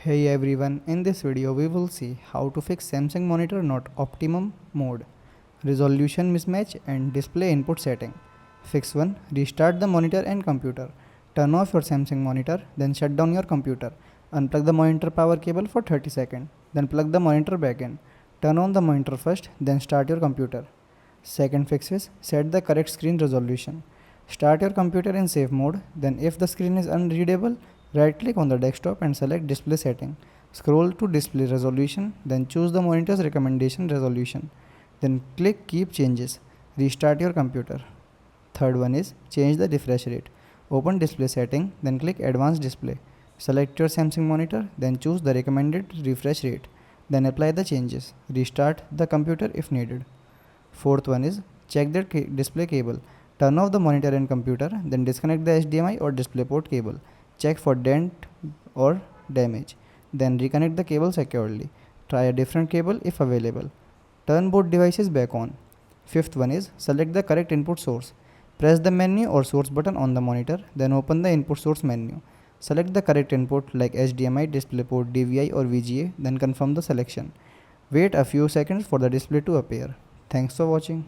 Hey everyone, in this video we will see how to fix Samsung monitor not optimum mode, resolution mismatch and display input setting. Fix 1. Restart the monitor and computer. Turn off your Samsung monitor, then shut down your computer. Unplug the monitor power cable for 30 seconds, then plug the monitor back in. Turn on the monitor first, then start your computer. Second fix is set the correct screen resolution. Start your computer in safe mode, then if the screen is unreadable, right click on the desktop and select display setting. Scroll to display resolution, then choose the monitor's recommendation resolution. Then click keep changes. Restart your computer. Third one is change the refresh rate. Open display setting, then click advanced display. Select your Samsung monitor, then choose the recommended refresh rate. Then apply the changes. Restart the computer if needed. Fourth one is check the display cable. Turn off the monitor and computer, then disconnect the HDMI or DisplayPort cable. Check for dent or damage. Then reconnect the cable securely. Try a different cable if available. Turn both devices back on. Fifth one is select the correct input source. Press the menu or source button on the monitor, then open the input source menu. Select the correct input like HDMI, DisplayPort, DVI or VGA, then confirm the selection. Wait a few seconds for the display to appear. Thanks for watching.